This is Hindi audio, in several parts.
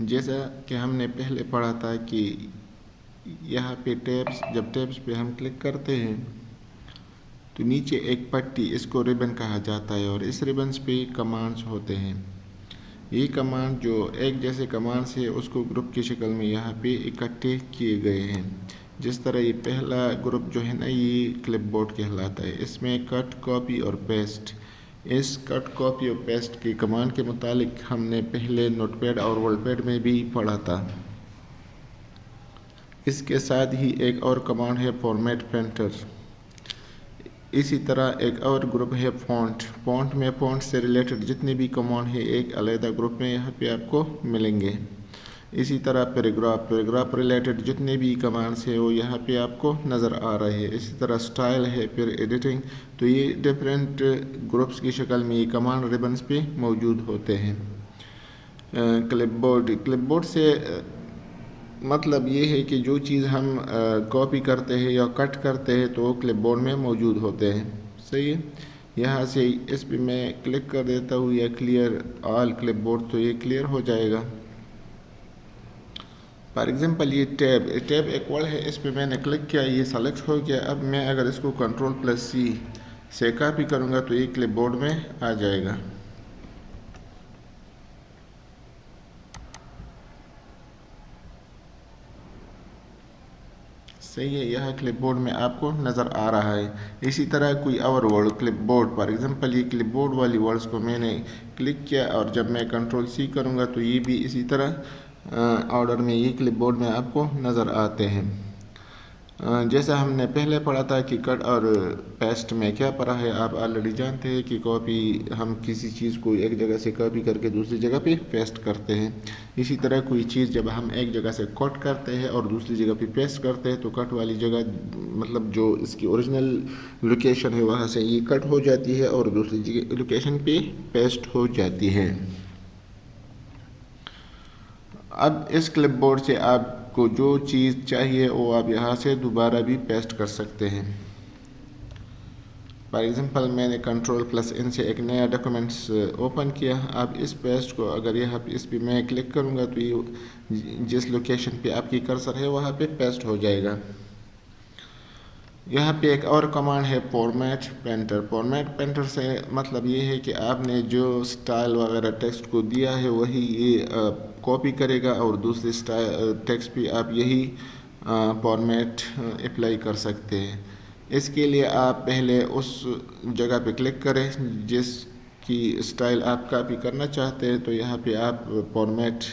जैसा कि हमने पहले पढ़ा था कि यहाँ पे टैब्स, जब टैब्स पे हम क्लिक करते हैं तो नीचे एक पट्टी, इसको रिबन कहा जाता है, और इस रिबन्स पे कमांड्स होते हैं। ये कमांड जो एक जैसे कमांड्स है उसको ग्रुप की शक्ल में यहाँ पे इकट्ठे किए गए हैं। जिस तरह ये पहला ग्रुप जो है ना, ये क्लिपबोर्ड कहलाता है। इसमें कट, कॉपी और पेस्ट। इस कट, कॉपी और पेस्ट के कमांड के मुतालिक हमने पहले नोटपैड और वर्डपैड में भी पढ़ा था। इसके साथ ही एक और कमांड है फॉर्मेट पेंटर। इसी तरह एक और ग्रुप है फ़ॉन्ट। फ़ॉन्ट में फ़ॉन्ट से रिलेटेड जितने भी कमांड है एक अलग ग्रुप में यहाँ पे आपको मिलेंगे। इसी तरह पैराग्राफ रिलेटेड जितने भी कमांड्स है वो यहाँ पे आपको नज़र आ रहे हैं। इसी तरह स्टाइल है, फिर एडिटिंग, तो ये डिफरेंट ग्रुप्स की शक्ल में ये कमांड रिबन्स पे मौजूद होते हैं। क्लिपबोर्ड से मतलब ये है कि जो चीज़ हम कॉपी करते हैं या कट करते हैं तो वो क्लिपबोर्ड में मौजूद होते हैं। सही है। यहाँ से इस पे मैं क्लिक कर देता हूँ या क्लियर ऑल क्लिपबोर्ड, तो ये क्लियर हो जाएगा। फॉर एग्जांपल ये टैब एक वर्ड है, इस पे मैंने क्लिक किया, ये सेलेक्ट हो गया। अब मैं अगर इसको Ctrl+C से कॉपी करूँगा तो ये क्लिपबोर्ड में आ जाएगा। सही है, यह क्लिपबोर्ड में आपको नज़र आ रहा है। इसी तरह कोई और वर्ड क्लिपबोर्ड, फॉर एग्जांपल ये क्लिपबोर्ड वाली वर्ड्स को मैंने क्लिक किया और जब मैं Ctrl+C करूँगा तो ये भी इसी तरह ऑर्डर में ये क्लिपबोर्ड में आपको नज़र आते हैं। जैसा हमने पहले पढ़ा था कि कट और पेस्ट में क्या पढ़ा है, आप ऑलरेडी जानते हैं कि कॉपी, हम किसी चीज़ को एक जगह से कॉपी करके दूसरी जगह पे पेस्ट करते हैं। इसी तरह कोई चीज़ जब हम एक जगह से कट करते हैं और दूसरी जगह पे पेस्ट करते हैं तो कट वाली जगह मतलब जो इसकी ओरिजिनल लोकेशन है वहाँ से ये कट हो जाती है और दूसरी जगह लोकेशन पे पेस्ट हो जाती है। अब इस क्लिपबोर्ड से आपको जो चीज़ चाहिए वो आप यहाँ से दोबारा भी पेस्ट कर सकते हैं। फॉर एग्जांपल मैंने Ctrl+N से एक नया डॉक्यूमेंट्स ओपन किया। अब इस पेस्ट को अगर यहाँ इस पे मैं क्लिक करूँगा तो ये जिस लोकेशन पे आपकी कर्सर है वहाँ पे पेस्ट हो जाएगा। यहाँ पे एक और कमांड है फॉर्मेट पेंटर। फॉर्मेट पेंटर से मतलब ये है कि आपने जो स्टाइल वगैरह टेक्स्ट को दिया है वही ये कॉपी करेगा और दूसरे स्टाइल टेक्स्ट पे आप यही फॉर्मेट अप्लाई कर सकते हैं। इसके लिए आप पहले उस जगह पे क्लिक करें जिसकी स्टाइल आप कॉपी करना चाहते हैं, तो यहाँ पे आप फॉर्मेट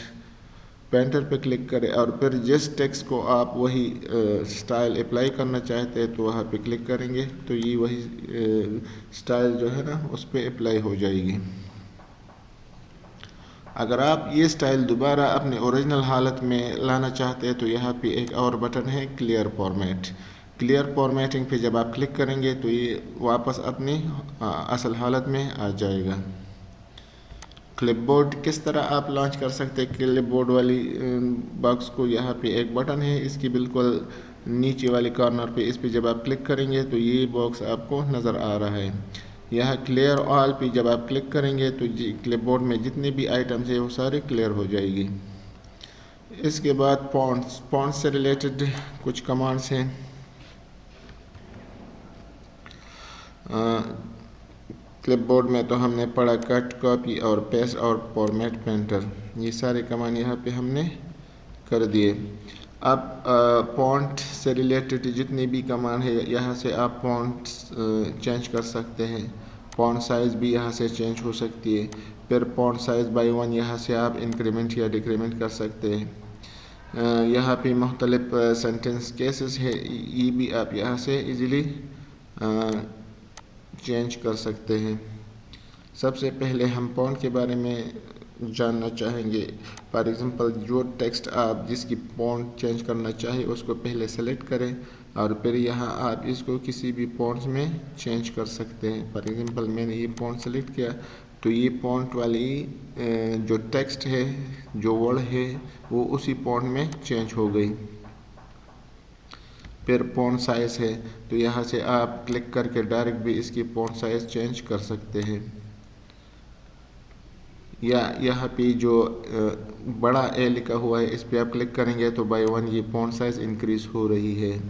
पेंटर पे क्लिक करें और फिर जिस टेक्स्ट को आप वही स्टाइल अप्लाई करना चाहते हैं तो वहाँ पे क्लिक करेंगे तो ये वही स्टाइल जो है ना उस पर अप्लाई हो जाएगी। अगर आप ये स्टाइल दोबारा अपने ओरिजिनल हालत में लाना चाहते हैं तो यहाँ पे एक और बटन है क्लियर फॉर्मेट। क्लियर फॉर्मेटिंग पे जब आप क्लिक करेंगे तो ये वापस अपनी असल हालत में आ जाएगा। क्लिपबोर्ड किस तरह आप लॉन्च कर सकते हैं क्लिपबोर्ड वाली बॉक्स को, यहाँ पे एक बटन है इसकी बिल्कुल नीचे वाले कॉर्नर पे, इस पे जब आप क्लिक करेंगे तो ये बॉक्स आपको नज़र आ रहा है। यहाँ क्लियर ऑल पे जब आप क्लिक करेंगे तो क्लिपबोर्ड में जितने भी आइटम्स है वो सारे क्लियर हो जाएगी। इसके बाद फॉन्ट्स से रिलेटेड कुछ कमांड्स हैं। क्लिपबोर्ड में तो हमने पढ़ा कट, कॉपी और पेस्ट और फॉर्मेट पेंटर, ये सारे कमांड यहाँ पे हमने कर दिए। अब फॉन्ट से रिलेटेड जितने भी कमांड है यहाँ से आप फॉन्ट चेंज कर सकते हैं। फॉन्ट साइज़ भी यहाँ से चेंज हो सकती है। फिर फॉन्ट साइज़ बाई 1 यहाँ से आप इंक्रीमेंट या डिक्रीमेंट कर सकते हैं। यहाँ पे मुख्तलिफ सेंटेंस केसेस है, ये भी आप यहाँ से इजीली चेंज कर सकते हैं। सबसे पहले हम फॉन्ट के बारे में जानना चाहेंगे। फॉर एग्जांपल जो टेक्स्ट आप जिसकी फॉन्ट चेंज करना चाहिए उसको पहले सेलेक्ट करें और फिर यहाँ आप इसको किसी भी फॉन्ट्स में चेंज कर सकते हैं। फॉर एग्जांपल मैंने ये फॉन्ट सेलेक्ट किया तो ये फॉन्ट वाली जो टेक्स्ट है, जो वर्ड है वो उसी फॉन्ट में चेंज हो गई। फिर फॉन्ट साइज़ है तो यहाँ से आप क्लिक करके डायरेक्ट भी इसकी फॉन्ट साइज़ चेंज कर सकते हैं। या यहाँ पे जो बड़ा ए लिखा हुआ है इस पर आप क्लिक करेंगे तो बाय 1 ये फॉन्ट साइज़ इंक्रीज़ हो रही है।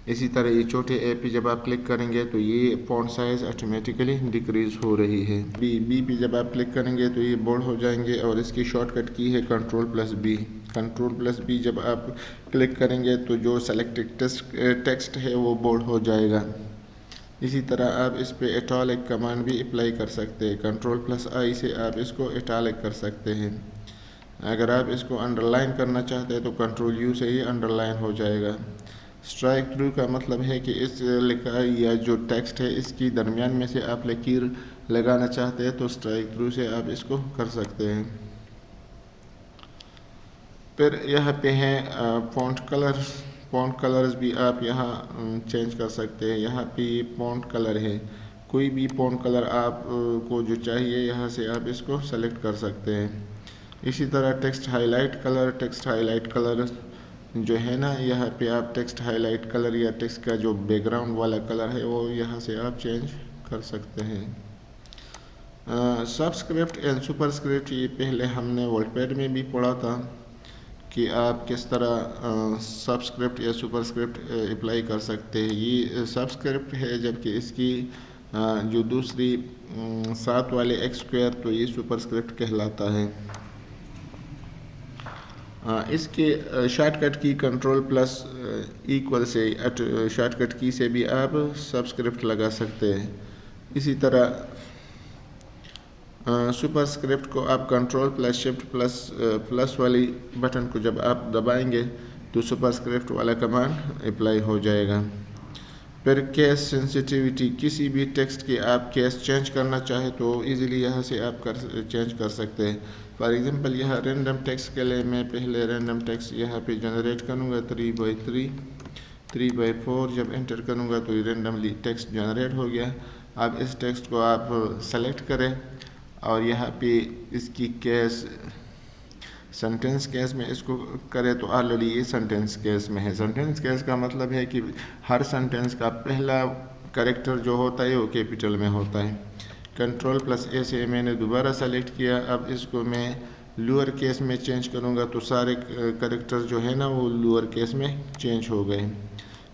इसी तरह ये छोटे ए पे जब आप क्लिक करेंगे तो ये फॉन्ट साइज़ ऑटोमेटिकली डिक्रीज़ हो रही है। बी पे जब आप क्लिक करेंगे तो ये बोल्ड हो जाएंगे और इसकी शॉर्टकट की है कंट्रोल+B। कंट्रोल+B जब आप क्लिक करेंगे तो जो सेलेक्टेड टेक्स्ट है वो बोल्ड हो जाएगा। इसी तरह आप इस पे इटैलिक कमांड भी अप्लाई कर सकते हैं। कंट्रोल+I से आप इसको इटैलिक कर सकते हैं। अगर आप इसको अंडरलाइन करना चाहते हैं तो कंट्रोल U से ही अंडरलाइन हो जाएगा। स्ट्राइक थ्रू का मतलब है कि इस लिखाई या जो टेक्स्ट है इसकी दरमियान में से आप लकीर लगाना चाहते हैं तो स्ट्राइक थ्रू से आप इसको कर सकते हैं। फिर यहाँ पे हैं फ़ॉन्ट कलर्स भी आप यहाँ चेंज कर सकते हैं। यहाँ पे फ़ॉन्ट कलर है, कोई भी फ़ॉन्ट कलर आप को जो चाहिए यहाँ से आप इसको सेलेक्ट कर सकते हैं। इसी तरह टेक्स्ट हाईलाइट कलर जो है ना, यहाँ पे आप टेक्स्ट हाईलाइट कलर या टेक्स्ट का जो बैकग्राउंड वाला कलर है वो यहाँ से आप चेंज कर सकते हैं। सबस्क्रिप्ट एंड सुपरस्क्रिप्ट ये पहले हमने वर्डपैड में भी पढ़ा था कि आप किस तरह सबस्क्रिप्ट या सुपरस्क्रिप्ट अप्लाई कर सकते हैं। ये सबस्क्रिप्ट है, जबकि इसकी जो दूसरी साथ वाले x² तो ये सुपरस्क्रिप्ट कहलाता है। इसके शॉर्टकट की कंट्रोल+= से शॉर्टकट की से भी आप सबस्क्रिप्ट लगा सकते हैं। इसी तरह सुपरस्क्रिप्ट को आप कंट्रोल+Shift++ वाली बटन को जब आप दबाएंगे तो सुपरस्क्रिप्ट वाला कमांड अप्लाई हो जाएगा। फिर केस सेंसिटिविटी, किसी भी टेक्स्ट की आप केस चेंज करना चाहे तो इजीली यहाँ से आप चेंज कर सकते हैं। फॉर एग्जांपल यहाँ रैंडम टेक्स्ट के लिए मैं पहले रैंडम टेक्स्ट यहाँ पे जनरेट करूँगा 3/3 3/4। जब एंटर करूँगा तो रैंडमली टेक्स्ट जनरेट हो गया। अब इस टेक्स्ट को आप सेलेक्ट करें और यहाँ पे इसकी केस सेंटेंस केस में इसको करें तो ऑलरेडी ये सेंटेंस केस में है। सेंटेंस केस का मतलब है कि हर सेंटेंस का पहला कैरेक्टर जो होता है वो कैपिटल में होता है। कंट्रोल+A से मैंने दोबारा सेलेक्ट किया। अब इसको मैं लोअर केस में चेंज करूँगा तो सारे कैरेक्टर जो है ना वो लोअर केस में चेंज हो गए।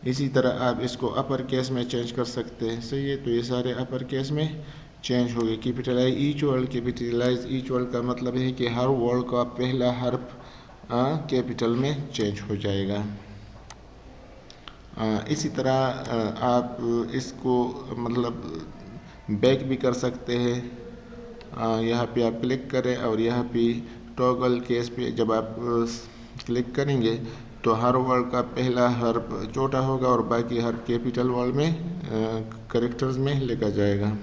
इसी तरह आप इसको अपर केस में चेंज कर सकते हैं। सही है, तो ये सारे अपर केस में चेंज हो गए। कैपिटलाइज ईच वर्ड का मतलब है कि हर वर्ड का पहला हर्फ कैपिटल में चेंज हो जाएगा। इसी तरह आप इसको मतलब बैक भी कर सकते हैं। यहाँ पे आप क्लिक करें और यहाँ पे टॉगल केस पे जब आप क्लिक करेंगे तो हर वर्ड का पहला हर्फ छोटा होगा और बाकी हर कैपिटल वर्ड में कैरेक्टर्स में लिखा जाएगा।